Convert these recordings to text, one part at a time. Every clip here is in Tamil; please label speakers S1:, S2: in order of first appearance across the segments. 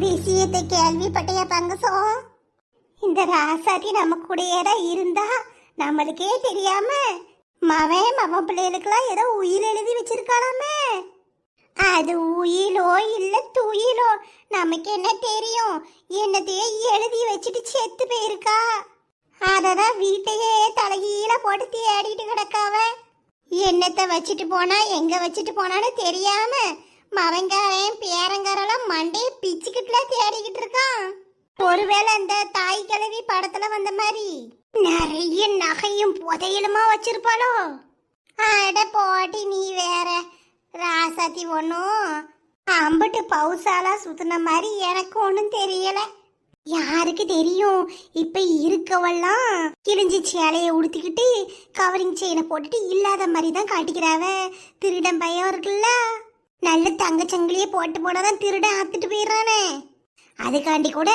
S1: விஷயத்தை கேள்விப்பட்டையா பங்கசம்? இந்த ராசாத்தி நம்ம கூடயே தான் இருந்தா நம்மளுக்கே தெரியாம மவன் பிள்ளைகளுக்கெல்லாம் ஏதோ உயிர் எழுதி வச்சிருக்காளாமே. அது உயிலோ இல்ல துயிலோ நமக்கு என்ன தெரியும்? என்னத்தையே எழுதி வச்சுட்டு செத்து போயிருக்கா. அததான் வீட்டையே தலைகீழ போட்டு தேடிட்டு கிடக்காவ. என்னத்தை வச்சுட்டு போனா எங்க வச்சுட்டு போனான்னு தெரியாம மவங்காரன் பேரங்காரெல்லாம் மண்டையை பிச்சுக்கிட்டுல தேடிக்கிட்டு இருக்கான். ஒருவேளை அந்த தாய் கிழவி படத்துல வந்த மாதிரி நிறைய நகையும் புதையலுமா வச்சிருப்பாளோ? அட போட்டி நீ வேற. ராசாத்தி ஒன்னும் அம்பட்டு பவுசாலா சுத்தின மாதிரி எனக்கு ஒன்றும் தெரியல. யாருக்கு தெரியும்? இப்ப இருக்கவெல்லாம் கிழிஞ்சி சேலையை உடுத்திக்கிட்டு கவரிங் செயினை போட்டுட்டு இல்லாத மாதிரி தான் காட்டிக்கிறாவ. திருடன் பயம் இருக்குல்ல, நல்ல தங்கச்சங்கிலியே போட்டு போனாதான் திருடன் ஆத்துட்டு போயிடுறானே. அதுக்காண்டி கூட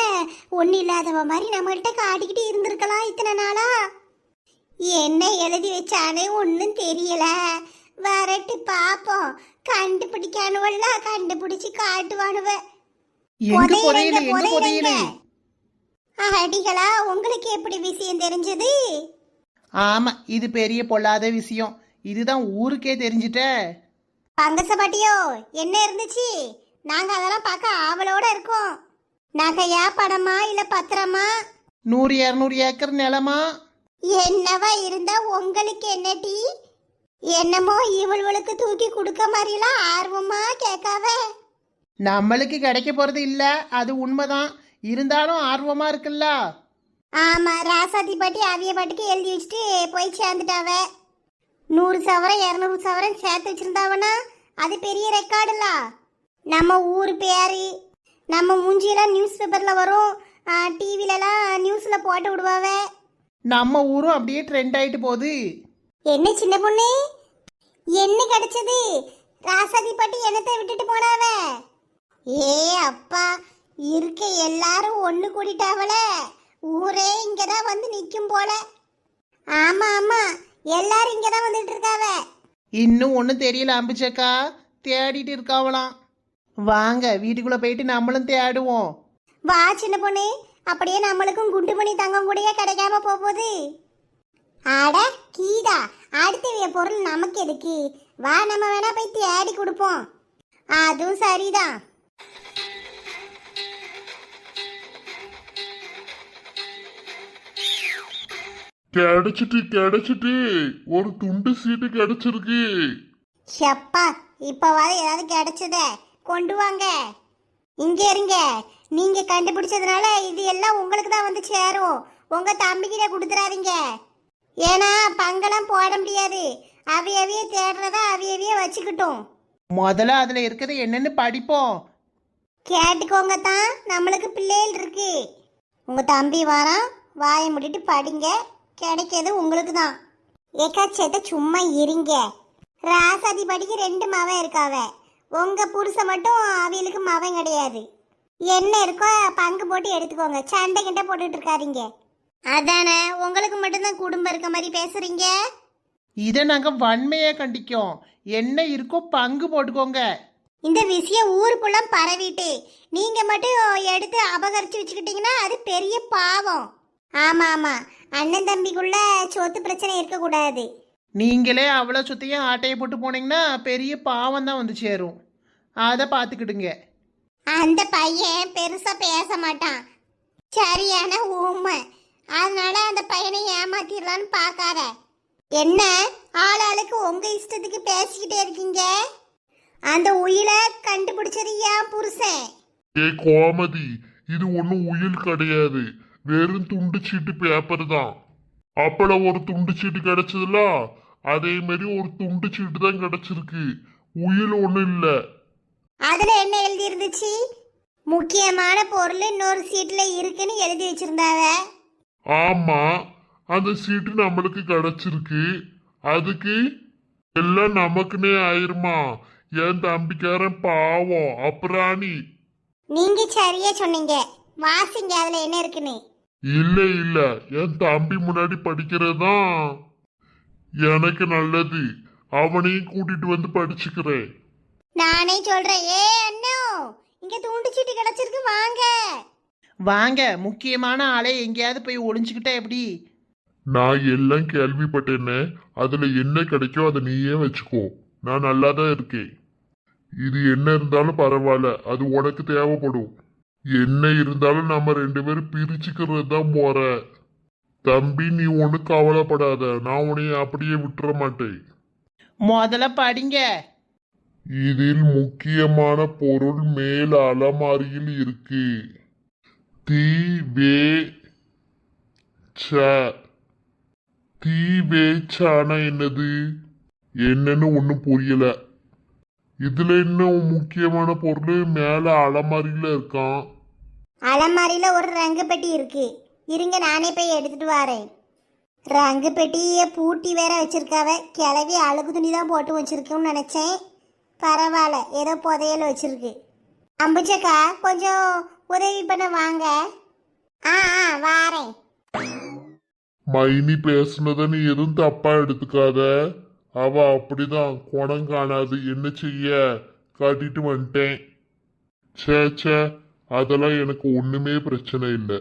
S1: ஒன்னும் இல்லாதவ மாதிரி நம்மள்கிட்ட காட்டிக்கிட்டு இருந்திருக்கலாம் இத்தனை நாளா. என்ன எழுதி வச்சானே ஒன்னும் தெரியல. வரட்டு பாப்போம், கண்டுபிடிக்கானுவல்ல, கண்டுபிடிச்சு காட்டுவானுவ. அடிகளா, உங்களுக்கு எப்படி விஷயம் தெரிஞ்சது?
S2: ஆமா, இது பெரிய பொல்லாத விஷயம். இதுதான் ஊருக்கே தெரிஞ்சிட்ட.
S1: பங்கசபாட்டியோ, என்ன இருந்துச்சு? நாங்க அதெல்லாம் பார்க்க ஆவலோட இருக்கோம். நகையா, படமா, இல்ல பத்திரமா?
S2: 100-200 ஏக்கர் நிலமா?
S1: என்னவா இருந்தா உங்களுக்கு என்னடி? என்னமோ இவளுக்கு தூக்கி கொடுக்க மாதிரிலாம் ஆர்வமா கேட்காவ.
S2: நம்மளுக்கு கிடைக்க போறது இல்ல, அது உண்மைதான். இருந்தாலும் ஆர்வமா இருக்குல்ல.
S1: ஆமா, ராசாத்தி பாட்டி அவிய பாட்டுக்கு எழுதி வச்சுட்டு போய் சேர்ந்துட்டாவ. 100 சவரம் 200 சவரம் சேர்த்து வச்சிருந்தாவனா அது பெரிய ரெக்கார்டுல. நம்ம ஊர் பேரு, நம்ம மூஞ்சியெல்லாம் நியூஸ் பேப்பர்ல வரும், டிவிலலாம் நியூஸ்ல போட்டு விடுவாவ.
S2: நம்ம ஊரும் அப்படியே ட்ரெண்ட் ஆயிட்டு போகுது.
S1: என்ன சின்ன பொண்ணு, என்ன கிடைச்சது? ராசாதி பாட்டி என்னத்தை விட்டுட்டு போனாவ? ஏ அப்பா, இருக்க எல்லாரும் ஒண்ணு கூடிட்டாவல. ஊரே இங்கதான் வந்து நிக்கும் போல. ஆமா ஆமா, எல்லாரும் இங்கதான் வந்துட்டு இருக்காவ.
S2: இன்னும் ஒன்னும் தெரியல அம்பிச்சக்கா, தேடிட்டு இருக்காவலாம். வாங்க வீட்டுக்குள்ள போயிட்டு நம்மளும் தேடுவோம்.
S1: வா சின்ன பொண்ணு, அப்படியே நம்மளுக்கும் குண்டு மணி தங்கம் கூடயே கிடைக்காம போகுது. அட கீதா, அடுத்த பொருள் நமக்கு எதுக்கு? வா, நம்ம வேணா போய் தேடி கொடுப்போம். அதுவும் சரிதான்.
S3: கிடைச்சிட்டு ஒரு துண்டு சீட்டு கிடைச்சிருக்கு.
S1: ஷப்பா, இப்பவாது ஏதாவது கிடைச்சதே கொண்டு வாங்க. இங்க இருங்க, நீங்க கண்டுபிடிச்சதுனால இது எல்லாம் உங்களுக்கு தான் வந்து சேரும். உங்க தம்பிக்கிட்ட கொடுத்துறாதீங்க. ஏன்னா பங்கெல்லாம் போட முடியாது. அவியவிய தேடுறதா அவியவிய வச்சுக்கிட்டோம்.
S2: முதல்ல அதுல இருக்கிறது என்னன்னு படிப்போம்.
S1: கேட்டுக்கோங்க தான், நம்மளுக்கு பிள்ளைகள் இருக்கு. உங்க தம்பி வாரான், வாயை முடிட்டு படிங்க. கிடைக்கிறது உங்களுக்கு தான். ஏக்காச்சேத்த சும்மா இருங்க. ராசாதி படிக்கு 2 மவன் இருக்காவ. உங்க புருஷன் மட்டும் அவியலுக்கு மவன் கிடையாது. என்ன இருக்கோ பங்கு போட்டு எடுத்துக்கோங்க. சண்டை கிட்ட போட்டுட்டு இருக்காதீங்க. அதானே, உங்களுக்கு மட்டும்தான் குடும்பம் இருக்க மாதிரி பேசுறீங்க.
S2: இதை நாங்க வன்மையா கண்டிக்கோம். என்ன இருக்கோ பங்கு போட்டுக்கோங்க.
S1: இந்த விஷயம் ஊருக்குள்ள பரவிட்டு நீங்க மட்டும் எடுத்து அபகரிச்சு வச்சுக்கிட்டீங்கன்னா அது பெரிய பாவம். ஆமா ஆமா, அண்ணன் தம்பிக்குள்ள சொத்து பிரச்சனை இருக்க கூடாது.
S2: நீங்களே அவ்வளோ சுத்தையும் ஆட்டையை போட்டு போனீங்கன்னா பெரிய பாவம் தான் வந்து சேரும். அதை பார்த்துக்கிடுங்க.
S1: அந்த பையன் பெருசா பேச மாட்டான், சரியான ஊமை. அதனால அந்த பையனை ஏமாத்திடலான்னு பார்க்காத. என்ன ஆளாளுக்கு உங்க இஷ்டத்துக்கு பேசிக்கிட்டே இருக்கீங்க? அந்த உயிரை கண்டுபிடிச்சது ஏன் புருஷன்.
S3: ஏ கோமதி, இது ஒன்னும் உயில் கிடையாது, வெறும் துண்டு சீட்டு பேப்பர் தான். அப்பல ஒரு துண்டு சீட்டு கிடைச்சதுல, அதே மாதிரி ஒரு துண்டு சீட்டு தான் கிடைச்சிருக்கு. உயில் ஒண்ணும் இல்ல.
S1: அதுல என்ன எழுதி இருந்துச்சு? முக்கியமான பொருள் இன்னொரு சீட்ல இருக்குன்னு எழுதி வச்சிருந்தாவ.
S3: ஆமா, அந்த சீட்டு நம்மளுக்கு கிடைச்சிருக்கு. அதுக்கு எல்லாம் நமக்குன்னே ஆயிருமா? என் தம்பிக்காரன் பாவம் அப்புறாணி.
S1: நீங்க சரியா சொன்னீங்க. வாசிங்க அதுல என்ன இருக்குன்னு.
S3: இல்ல, என் தம்பி முன்னாடி படிக்கிறது தான் எனக்கு நல்லது. அவனையும் கூட்டிட்டு வந்து படிச்சுக்கிறேன்.
S1: நானே சொல்றேன். ஏ அண்ணோ, இங்க துண்டு சீட்டு கிடைச்சிருக்கு வாங்க.
S2: வாங்க, முக்கியமான ஆளே எங்கேயாவது போய் ஒளிஞ்சுக்கிட்டா எப்படி?
S3: நான் எல்லாம் கேள்விப்பட்டேனே. அதுல என்ன கிடைக்கோ அதை நீயே வச்சுக்கோ. நான் நல்லா தான் இருக்கேன். இது என்ன இருந்தாலும் பரவாயில்ல, அது உனக்கு தேவைப்படும். என்ன இருந்தாலும் நம்ம 2 பேரும் பிரிச்சுக்கிறது தான் போற. தம்பி, நீ ஒண்ணு கவலைப்படாத, நான் உன்னைய அப்படியே விட்டுற மாட்டேன்.
S2: முதல்ல படிங்க.
S3: இதில் முக்கியமான பொருள் மேல் அலமாரியில் இருக்கு. தீ வே ச. தீ வேச்சானா என்னது? என்னன்னு ஒன்னும் புரியல. இதுல இன்னும் முக்கியமான பொருள் மேல அலமாரியில இருக்கான்.
S1: அலமாரியில ஒரு ரங்கு பெட்டி இருக்கு. இருங்க நானே போய் எடுத்துட்டு வரேன். ரங்கு பெட்டியை பூட்டி வேற வச்சிருக்காவ. கிளவி அழுகு துணி தான் போட்டு வச்சிருக்கோம்னு நினைச்சேன். பரவாயில்ல, ஏதோ புதையல் வச்சிருக்கு. அம்புச்சக்கா, கொஞ்சம் உதவி பண்ண வாங்க. ஆ வாரேன்.
S3: மைனி பேசுனத நீ எதுவும் தப்பா எடுத்துக்காத. அவ அப்படிதான், குணம் காணாது. என்ன செய்ய, காட்டிட்டு வந்துட்டேன். சே, அதெல்லாம் எனக்கு ஒண்ணுமே பிரச்சனை இல்லை.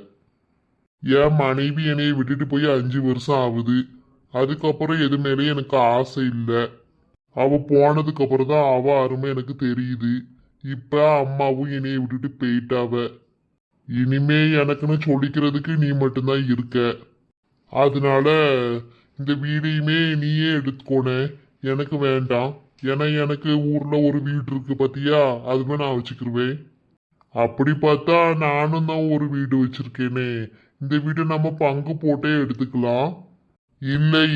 S3: என் மனைவி என்னைய விட்டுட்டு போய் 5 வருஷம் ஆகுது. அதுக்கப்புறம் எது மேலேயும் எனக்கு ஆசை இல்லை. அவ போனதுக்கு அப்புறம் தான் அவ அருமை எனக்கு தெரியுது. இப்ப அம்மாவும் என்னைய விட்டுட்டு போயிட்டாவ. இனிமே எனக்குன்னு சொல்லிக்கிறதுக்கு நீ மட்டும்தான் இருக்க. அதனால இந்த வீடையுமே நீயே எடுத்துக்கோனே. எனக்கு வேண்டாம். ஏன்னா எனக்கு ஊர்ல ஒரு வீடு இருக்கு பாத்தியா, அதுமே நான் வச்சுக்கிருவேன். அப்படி பார்த்தா நானும் தான் ஒரு வீடு வச்சிருக்கேனே. இந்த வீடு நம்ம பங்கு போட்டே எடுத்துக்கலாம்.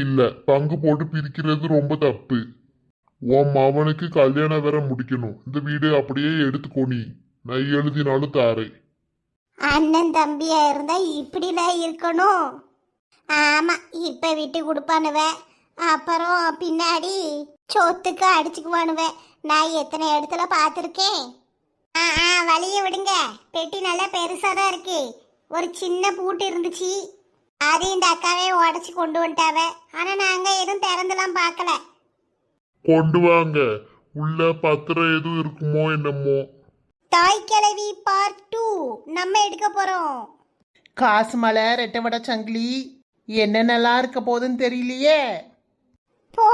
S3: இல்ல, பங்கு போட்டு பிரிக்கிறது ரொம்ப தப்பு. உன் மவனுக்கு கல்யாணம் வேற முடிக்கணும். இந்த வீடு அப்படியே எடுத்துக்கோ நீ. நான் எழுதினாலும் தாரேன்.
S1: அண்ணன் தம்பியா இருந்தா இப்படிலாம் இருக்கணும். ஆமா, இப்ப விட்டு கொடுப்பானுவ, அப்புறம் பின்னாடி சொத்துக்கு அடிச்சுக்குவானுவ. நான் எத்தனை இடத்துல பார்த்துருக்கேன். வழிய விடுங்க. பெட்டி நல்லா பெருசா தான் இருக்கு. ஒரு சின்ன பூட்டு இருந்துச்சு, அது இந்த அக்காவே உடச்சி கொண்டு வந்துட்டாவ. ஆனா நாங்க எதுவும் திறந்துலாம் பார்க்கல.
S3: கொண்டு வாங்க. உள்ள பத்திரம் எதுவும் இருக்குமோ என்னமோ.
S1: தாய் கிழவி பார்ட் 2 நம்ம எடுக்க போறோம்.
S2: காசு மலை, ரெட்டை வடை சங்கிலி, என்னென்னலாம் இருக்க போதுன்னு தெரியலையே.
S1: போ,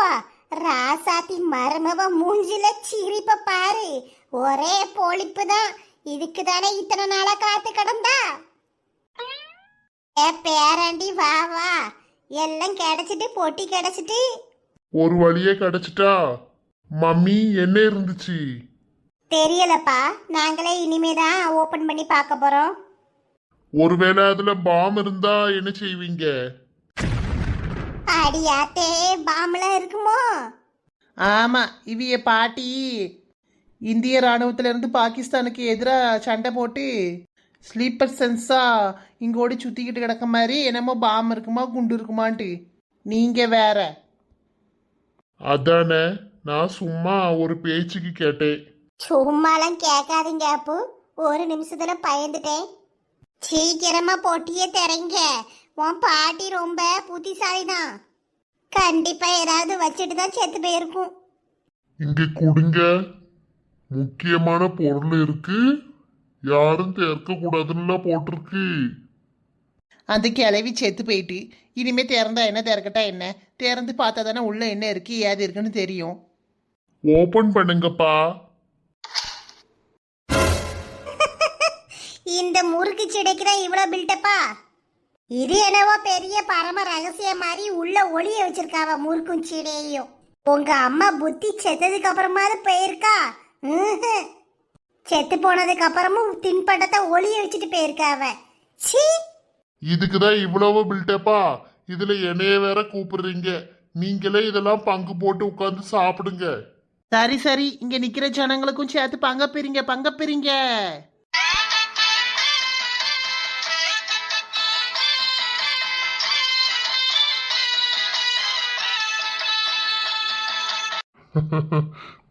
S1: ராசாத்தி மருமவ மூஞ்சில சிரிப்ப பாரு. ஒரே பொழிப்பு தான். இதுக்கு தானே இத்தனை நாளா காத்து கிடந்தா. பேராண்டி வா, எல்லாம் கிடைச்சிட்டு, பொட்டி கிடைச்சிட்டு.
S3: ஒரு வழியே கிடைச்சிட்டா. மம்மி, என்ன இருந்துச்சு?
S1: தெரியலப்பா, நாங்களே இனிமேதான் ஓபன் பண்ணி பார்க்க போறோம்.
S3: ஒருவேளை அதுல பாம் இருந்தா என்ன செய்வீங்க?
S1: அடியாத்தே, பாம்பெல்லாம் இருக்குமோ?
S2: ஆமா, இவிய பாட்டி இந்திய ராணுவத்துல இருந்து பாகிஸ்தானுக்கு எதிராக சண்டை போட்டு ஸ்லீப்பர் சென்ஸா இங்கோடி சுத்திக்கிட்டு கிடக்க மாதிரி என்னமோ பாம் இருக்குமா குண்டு இருக்குமான்ட்டு. நீங்க வேற.
S3: அதானே, நான் சும்மா ஒரு பேச்சுக்கு கேட்டேன்.
S1: சும்மாலாம் கேட்காதீங்க அப்பு. ஒரு நிமிஷத்துல பயந்துட்டேன். சீக்கிரமா பொட்டியே திறங்க. உன் பாட்டி ரொம்ப புத்திசாலி தான். கண்டிப்பா ஏதாவது வச்சுட்டு தான் செத்து போயிருக்கும்.
S3: இங்க கொடுங்க. முக்கியமான பொருள் இருக்கு. யாரும் திறக்க கூடாதுன்னு போட்டிருக்கு.
S2: அந்த கிளவி செத்து போயிட்டு இனிமே திறந்தா என்ன, திறக்கட்டா என்ன? திறந்து பார்த்தா தானே உள்ள என்ன இருக்கு ஏது இருக்குன்னு தெரியும்.
S3: ஓபன் பண்ணுங்கப்பா.
S1: இந்த முறுக்கு சிடைக்கு தான் இவ்வளவு பில்டப்பா. இது என்னவோ பெரிய பரம ரகசியம் மாதிரி உள்ள ஒளிய வச்சிருக்காவ முறுக்கும் சீடையும். உங்க அம்மா புத்தி செத்ததுக்கு அப்புறமாவது போயிருக்கா? செத்து போனதுக்கு அப்புறமும் தின்பண்டத்தை ஒளிய வச்சுட்டு போயிருக்காவ. சீ,
S3: இதுக்குதான் இவ்வளவு பில்டப்பா. இதுல என்னைய வேற கூப்பிடுறீங்க. நீங்களே இதெல்லாம் பங்கு போட்டு உட்கார்ந்து சாப்பிடுங்க.
S2: சரி, இங்க நிக்கிற ஜனங்களுக்கும் சேர்த்து பங்க பிரிங்க.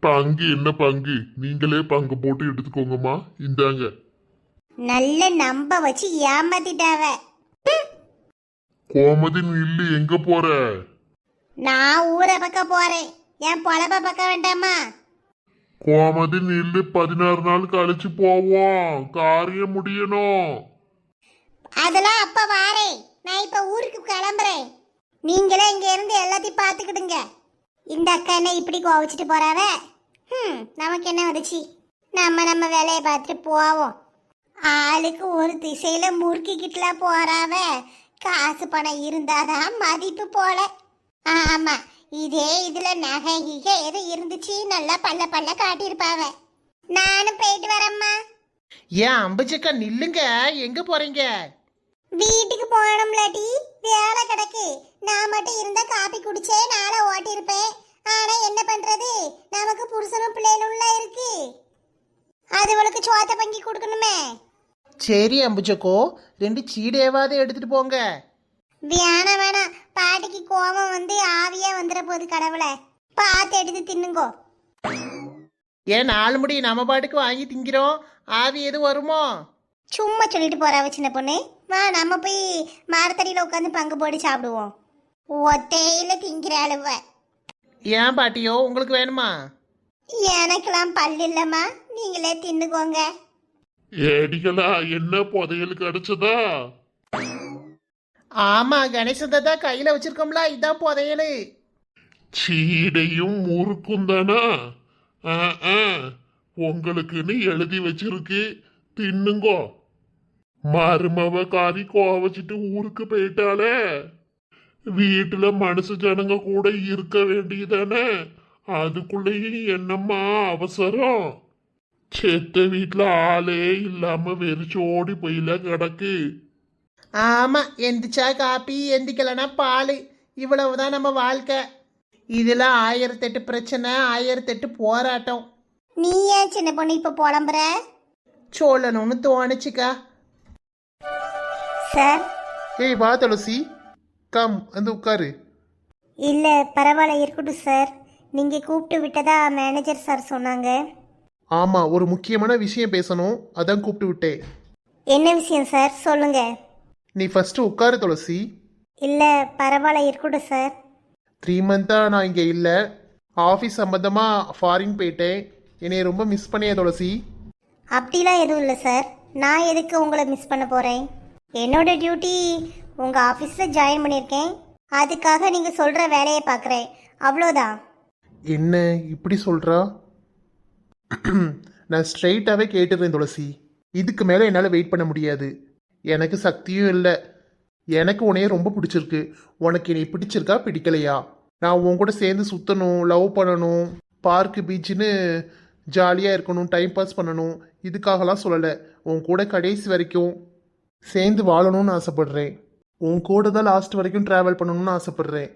S3: பங்கு என்ன பங்கு? நீங்களே பங்கு போட்டு எடுத்துக்கோங்கம்மா. இந்தாங்க.
S1: நல்ல நம்ப வச்சு ஏமாத்திட்டாவ.
S3: கோமதி, நில்லு. எங்க போற?
S1: நான் ஊரை பக்கம் போறேன். என் பொழப்ப பக்கம் வேண்டாமா?
S3: கோமதி நில்லு, 16 நாள் கழிச்சு போவோம், காரியம் முடியணும்.
S1: அதெல்லாம் அப்ப வாரேன். நான் இப்ப ஊருக்கு கிளம்புறேன். நீங்களே இங்க இருந்து எல்லாத்தையும் பாத்துக்கிடுங்க. இந்த அக்கா என்ன இப்படி கோவிச்சிட்டு போறாவ? நமக்கு என்ன வந்துச்சு? நம்ம வேலையை பார்த்துட்டு போவோம். ஆளுக்கு ஒரு திசையில முறுக்கிக்கிட்டுலாம் போறாவ. காசு பணம் இருந்தாதான் மதிப்பு போல. ஆமா, இதே இதுல நகை கிகை எது இருந்துச்சு நல்லா பல்ல காட்டியிருப்பாவ. நானும் போயிட்டு வரேம்மா.
S2: ஏன் அம்புஜக்கா நில்லுங்க, எங்க போறீங்க?
S1: வீட்டுக்கு போகணும்லாட்டி வேலை கிடக்கு. நான் மட்டும் இருந்தா காப்பி குடிச்சே நாளை ஓட்டியிருப்பேன். ஆனா என்ன பண்றது, நமக்கு புருஷனும் பிள்ளைகளும் இருக்கு. அதுகளுக்கு சோத்த பங்கி கொடுக்கணுமே.
S2: சரி அம்புஜக்கோ, 2 சீடையாவது எடுத்துட்டு போங்க.
S1: வேணாம், பாட்டிக்கு கோபம் வந்து ஆவியா வந்துட போகுது. கடவுளை பார்த்து எடுத்து தின்னுங்கோ.
S2: ஏன் 4 முடி நம்ம பாட்டுக்கு வாங்கி திங்கிறோம், ஆவி எதுவும் வருமோ?
S1: சும்மா சொல்லிட்டு போறாவ சின்ன பொண்ணு. வா, நம்ம போய் மரத்தடியில உட்காந்து பங்கு போட்டு சாப்பிடுவோம். ஒத்தையில திங்கிற அழுவ.
S2: ஏன் பாட்டியோ, உங்களுக்கு வேணுமா?
S1: எனக்கெல்லாம் பல்லு இல்லம்மா, நீங்களே தின்னுக்கோங்க.
S3: ஏடிகளா, என்ன புதையல் கிடைச்சதா?
S2: ஆமா, கணேசன் தாத்தா கையில வச்சிருக்கோம்ல, இதான் புதையலு.
S3: சீடையும் முறுக்கும் தானா? உங்களுக்குன்னு எழுதி வச்சிருக்கு, தின்னுங்கோ. மருமவ காரி கோவச்சிட்டு ஊருக்கு போயிட்டாலே, வீட்டுல மனுஷ ஜனங்க கூட இருக்க வேண்டியதானே. அதுக்குள்ளேயும் என்னம்மா அவசரம்? செத்த வீட்டுல ஆளே இல்லாம வெறிச்சோடி போயில கிடக்கு.
S2: ஆமா, எந்திரிச்சா காப்பி, எந்திக்கலனா பால், இவ்வளவுதான் நம்ம வாழ்க்கை. இதுல 1008 பிரச்சனை, 1008 போராட்டம்.
S1: நீ ஏன் சின்ன பொண்ணு இப்ப புலம்புற?
S2: சொல்லணும்னு தோணுச்சுக்கா.
S1: சார்.
S3: ஏய் வா துளசி, கம் வந்து உட்காரு.
S1: இல்ல பரவாயில்ல, இருக்கட்டும் சார். நீங்க கூப்பிட்டு விட்டதா மேனேஜர் சார் சொன்னாங்க.
S3: ஆமா, ஒரு முக்கியமான விஷயம் பேசணும், அதான் கூப்பிட்டு விட்டேன்.
S1: என்ன விஷயம் சார், சொல்லுங்க.
S3: நீ ஃபர்ஸ்ட் உட்காரு துளசி.
S1: இல்ல பரவாயில்ல, இருக்கட்டும் சார்.
S3: 3 மந்தா நான் இங்கே இல்லை, ஆஃபீஸ் சம்பந்தமாக ஃபாரின் போயிட்டேன். என்னை ரொம்ப மிஸ் பண்ணிய துளசி.
S1: அப்படிலாம் எதுவும் இல்லை சார். நான் எதுக்கு உங்களை மிஸ் பண்ண போகிறேன்? என்னோட டியூட்டி உங்கள் ஆஃபீஸில் ஜாயின் பண்ணியிருக்கேன். அதுக்காக நீங்கள் சொல்கிற வேலையை பார்க்குறேன், அவ்வளோதான்.
S3: என்ன இப்படி சொல்கிறா? நான் ஸ்ட்ரெயிட்டாகவே கேட்டுறேன் துளசி. இதுக்கு மேலே என்னால் வெயிட் பண்ண முடியாது. எனக்கு சக்தியும் இல்லை. எனக்கு உன்னைய ரொம்ப பிடிச்சிருக்கு. உனக்கு என்னை பிடிச்சிருக்கா பிடிக்கலையா? நான் உன் கூட சேர்ந்து சுற்றணும், லவ் பண்ணணும், பார்க்கு பீச்சுன்னு ஜாலியாக இருக்கணும், டைம் பாஸ் பண்ணணும், இதுக்காகலாம் சொல்லலை. உன் கூட கடைசி வரைக்கும் சேர்ந்து வாழணும்னு ஆசைப்பட்றேன். உன் கூட தான் லாஸ்ட் வரைக்கும் ட்ராவல் பண்ணணும்னு ஆசைப்பட்றேன்.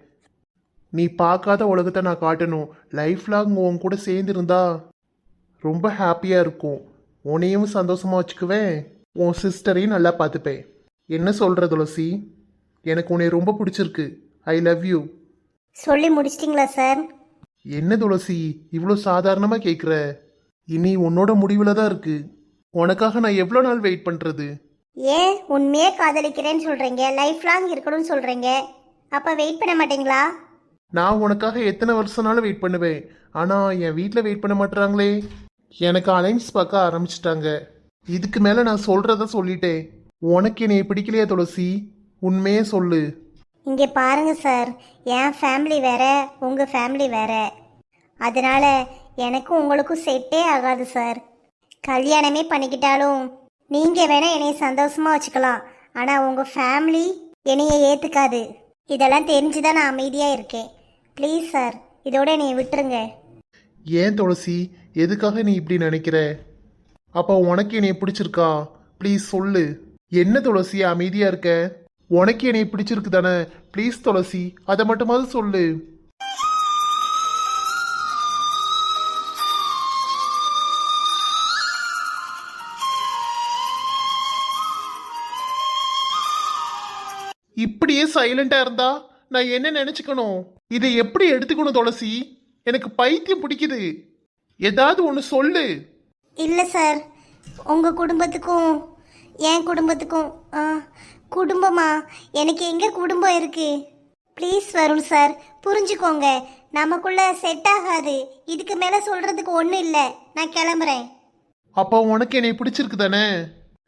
S3: நீ பார்க்காத உலகத்தை நான் காட்டணும். லைஃப் லாங் உன் கூட சேர்ந்து இருந்தா ரொம்ப ஹாப்பியாக இருக்கும். உன்னையும் சந்தோஷமாக வச்சுக்குவேன், உன் சிஸ்டரையும் நல்லா பார்த்துப்பேன். என்ன சொல்கிற துளசி? எனக்கு உன்னை ரொம்ப பிடிச்சிருக்கு. I love you.
S1: சொல்லி முடிச்சிட்டிங்களா சார்?
S3: என்ன துளசி இவ்வளோ சாதாரணமாக கேட்குற? இனி உன்னோட முடிவில் தான் இருக்கு. உனக்காக நான் எவ்வளோ நாள் வெயிட் பண்ணுறது?
S1: ஏன் உண்மையே காதலிக்கிறேன்னு சொல்கிறீங்க, லைஃப் லாங் இருக்கணும்னு சொல்கிறீங்க, அப்போ வெயிட் பண்ண மாட்டீங்களா?
S3: நான் உனக்காக எத்தனை வருஷம்னாலும் வெயிட் பண்ணுவேன். ஆனால் என் வீட்டில் வெயிட் பண்ண மாட்டுறாங்களே. எனக்கு அலைன்ஸ் பார்க்க ஆரம்பிச்சிட்டாங்க. இதுக்கு மேலே நான் சொல்கிறத சொல்லிட்டேன். உனக்கு என்னை பிடிக்கலையா துளசி? உண்மையே சொல்லு.
S1: இங்கே பாருங்க சார், என் ஃபேமிலி வேற, உங்கள் ஃபேமிலி வேற. அதனால எனக்கும் உங்களுக்கும் செட்டே ஆகாது சார். கல்யாணமே பண்ணிக்கிட்டாலும் நீங்கள் வேணால் என்னைய சந்தோஷமாக வச்சுக்கலாம், ஆனால் உங்கள் ஃபேமிலி என்னைய ஏற்றுக்காது. இதெல்லாம் தெரிஞ்சு தான் நான் அமைதியாக இருக்கேன். ப்ளீஸ் சார், இதோட என்னைய விட்டுருங்க.
S3: ஏன் துளசி, எதுக்காக நீ இப்படி நினைக்கிற? அப்போ உனக்கு என்னைய பிடிச்சிருக்கா? ப்ளீஸ் சொல்லு. என்ன துளசி அமைதியாக இருக்க? உனக்கு என்னைய பிடிச்சிருக்கு தானே? ப்ளீஸ் துளசி, அதை மட்டுமாவது சொல்லு. இப்படியே சைலண்டா இருந்தா நான் என்ன நினைச்சுக்கணும்? இதை எப்படி எடுத்துக்கணும் துளசி? எனக்கு பைத்தியம் பிடிக்குது. ஏதாவது ஒன்று சொல்லு.
S1: இல்லை சார், உங்கள் குடும்பத்துக்கும் என் குடும்பத்துக்கும் குடும்பமா? எனக்கு எங்கே குடும்பம் இருக்கு? ப்ளீஸ் வருண் சார் புரிஞ்சுக்கோங்க, நமக்குள்ள செட் ஆகாது. இதுக்கு மேல சொல்றதுக்கு ஒன்றும் இல்லை. நான் கிளம்புறேன்.
S2: அப்போ உனக்கு என்னை பிடிச்சிருக்கு தானே?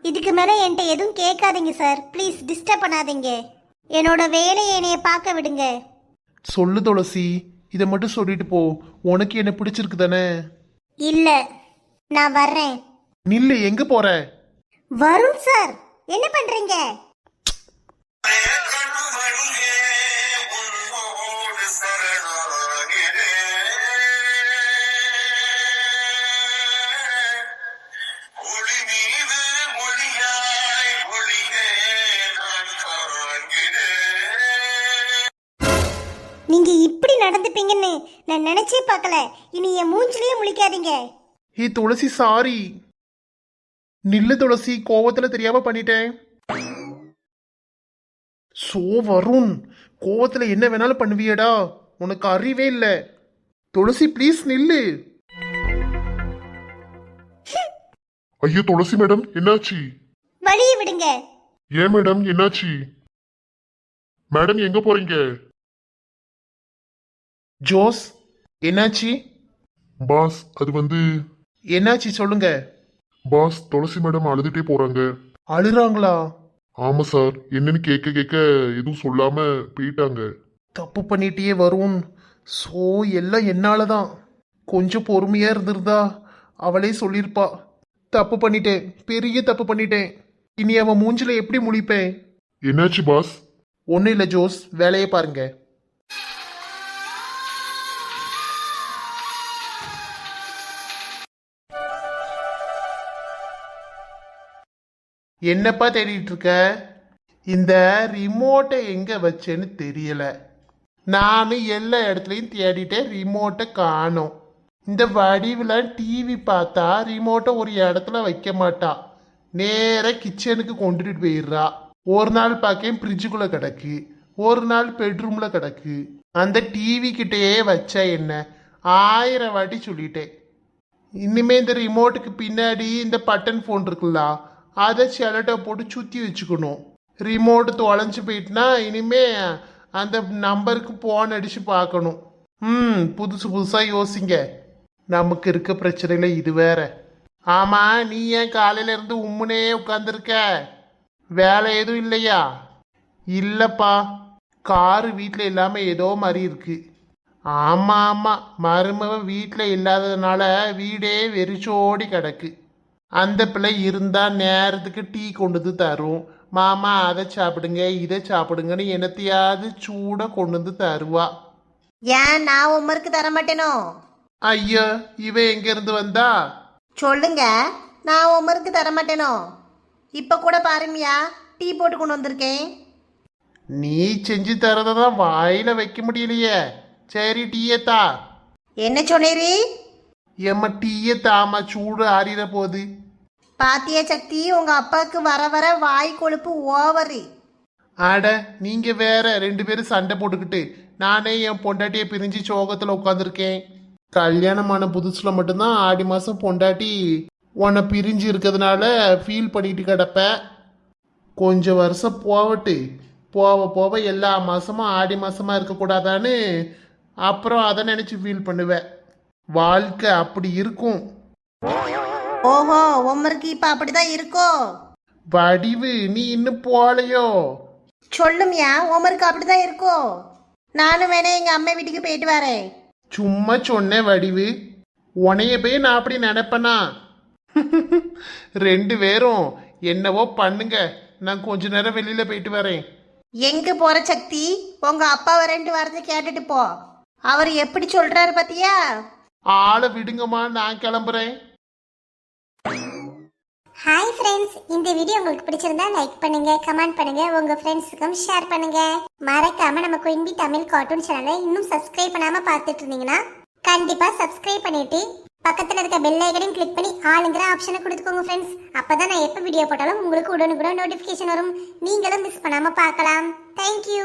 S1: இதுக்கு மேல என்கிட்ட எதுவும் கேட்காதீங்க சார். ப்ளீஸ் டிஸ்டர்ப் பண்ணாதீங்க. என்னோட வேலையை என்னைய பார்க்க விடுங்க.
S2: சொல்லு துளசி, இதை மட்டும் சொல்லிட்டு போ. உனக்கு என்ன பிடிச்சிருக்கு தானே?
S1: இல்ல, நான் வர்றேன்.
S2: நில்லு, எங்க போற?
S1: வருண் சார் என்ன பண்றீங்க? நீங்க இப்படி நடந்துப்பீங்கன்னு நான் நினைச்சே பார்க்கல. இனி என் மூஞ்சிலேயே முழிக்காதீங்க.
S2: ஹே துளசி, சாரி. நில்லு துளசி, கோவத்துல தெரியாம பண்ணிட்டேன். சோ வருண், கோவத்துல என்ன வேணாலும் பண்ணுவியடா, உனக்கு அறிவே இல்ல. துளசி ப்ளீஸ் நில்லு.
S3: ஐயோ துளசி மேடம், என்னாச்சு?
S1: வழியை விடுங்க.
S3: ஏன் மேடம், என்னாச்சு? மேடம் எங்க போறீங்க?
S2: ஜோஸ், என்னாச்சு?
S3: பாஸ், அது வந்து
S2: என்னாச்சு சொல்லுங்க.
S3: பாஸ், துளசி மேடம் அழுதுட்டே போறாங்க.
S2: அழுறாங்களா?
S3: ஆமா சார், என்னன்னு கேட்க கேட்க எதுவும் சொல்லாம போயிட்டாங்க.
S2: தப்பு பண்ணிட்டியே வருண். ஸோ எல்லாம் என்னாலதான். கொஞ்சம் பொறுமையா இருந்திருந்தா அவளே சொல்லியிருப்பா. தப்பு பண்ணிட்டேன், பெரிய தப்பு பண்ணிட்டேன். இனி அவன் மூஞ்சில எப்படி முழிப்பேன்?
S3: என்னாச்சு பாஸ்?
S2: ஒன்றும் இல்லை ஜோஸ், வேலையை பாருங்க. என்னப்பா தேடிட்டு இருக்க? இந்த ரிமோட்டை எங்க வச்சேன்னு தெரியல. நானும் எல்லா இடத்துலையும் தேடிட்டேன், ரிமோட்டை காணோம். இந்த வடிவில் டிவி பார்த்தா ரிமோட்டை ஒரு இடத்துல வைக்க மாட்டா, நேராக கிச்சனுக்கு கொண்டுட்டு போயிடுறா. ஒரு நாள் பார்க்க ஃப்ரிட்ஜுக்குள்ளே கிடக்கு, ஒரு நாள் பெட்ரூமில் கிடக்கு. அந்த டிவி கிட்டேயே வச்சா என்ன? 1000 வாட்டி சொல்லிட்டேன். இனிமே இந்த ரிமோட்டுக்கு பின்னாடி இந்த பட்டன் ஃபோன் இருக்குல்ல, அதை செலட்டை போட்டு சுற்றி வச்சுக்கணும். ரிமோட்டு தொலைஞ்சு போயிட்டுனா இனிமே அந்த நம்பருக்கு ஃபோன் அடித்து பார்க்கணும். புதுசு புதுசாக யோசிங்க. நமக்கு இருக்க பிரச்சனையில் இது வேற. ஆமாம், நீ ஏன் காலையில இருந்து உம்முனே உட்காந்துருக்க? வேலை எதுவும் இல்லையா? இல்லைப்பா, காரு வீட்டில் இல்லாமல் ஏதோ மாதிரி இருக்கு. ஆமாம் ஆமாம், மருமவ வீட்டில் இல்லாததுனால வீடே வெறிச்சோடி கிடக்கு. அந்த பிள்ளை இருந்தால் நேரத்துக்கு டீ கொண்டு வந்து தரும். மாமா அதை சாப்பிடுங்க இதை சாப்பிடுங்கன்னு என்னத்தையாவது சூட கொண்டு வந்து தருவா.
S4: ஏன் நான் உமருக்கு தர மாட்டேனோ?
S2: ஐயா, இவ எங்க இருந்து வந்தா?
S4: சொல்லுங்க, நான் உமருக்கு தர மாட்டேனோ? இப்ப கூட பாருமியா, டீ போட்டு கொண்டு வந்திருக்கேன்.
S2: நீ செஞ்சு தரதை தான் வாயில வைக்க முடியலையே. சரி, டீயத்தா.
S4: என்ன சொன்னீரி?
S2: ஏம்மா டீயத்தாமா, சூடு ஆறிட போகுது.
S4: பாத்திய சக்தி, உங்க அப்பாவுக்கு வர வர வாய் கொழுப்பு ஓவரு.
S2: ஆட, நீங்க வேற 2 பேரும் சண்டை போட்டுக்கிட்டு நானே என் பொண்டாட்டியை பிரிஞ்சு சோகத்துல உட்காந்துருக்கேன். கல்யாணமான புதுசுல மட்டும்தான் ஆடி மாசம் பொண்டாட்டி உன்னை பிரிஞ்சு இருக்கிறதுனால ஃபீல் பண்ணிட்டு கிடப்ப. கொஞ்சம் வருஷம் போவட்டு, போக போக எல்லா மாசமும் ஆடி மாசமா இருக்கக்கூடாதான்னு அப்புறம் அதை நினைச்சு ஃபீல் பண்ணுவேன். வாழ்க்கை அப்படி இருக்கும்.
S4: ஓஹோ, உமருக்கு இப்ப அப்படிதான் இருக்கோ?
S2: வடிவு, நீ இன்னும் போலையோ?
S4: சொல்லுமியா, உமருக்கு அப்படிதான் இருக்கோ? நானும் வேணா எங்க அம்மா வீட்டுக்கு போயிட்டு வரேன்.
S2: சும்மா சொன்னேன் வடிவு, உனைய போய் நான் அப்படி நினைப்பேனா? 2 பேரும் என்னவோ பண்ணுங்க, நான் கொஞ்ச நேரம் வெளியில போயிட்டு வரேன்.
S4: எங்க போற சக்தி? உங்க அப்பா 2 வாரத்தை கேட்டுட்டு போ. அவர் எப்படி சொல்றாரு பாத்தியா?
S2: ஆளை விடுங்கம்மா, நான் கிளம்புறேன்.
S1: ஹாய் ஃப்ரெண்ட்ஸ், இந்த வீடியோ உங்களுக்கு பிடிச்சிருந்தா லைக் பண்ணுங்க, கமெண்ட் பண்ணுங்க, உங்க ஃப்ரெண்ட்ஸுக்கும் ஷேர் பண்ணுங்க. மறக்காம நம்ம குயின்பி தமிழ் கார்ட்டூன் சேனலை இன்னும் சப்ஸ்கிரைப் பண்ணாம பார்த்துட்டு இருந்தீங்கன்னா கண்டிப்பா சப்ஸ்கிரைப் பண்ணிட்டு பக்கத்துல இருக்க பெல் ஐக்கனையும் கிளிக் பண்ணி ஆளுங்கிற ஆப்ஷனை கொடுத்துக்கோங்க ஃப்ரெண்ட்ஸ். அப்பதான் நான் எப்போ வீடியோ போட்டாலும் உங்களுக்கு உடனுக்குடன் நோட்டிஃபிகேஷன் வரும். நீங்களும் மிஸ் பண்ணாம பார்க்கலாம். தேங்க்யூ.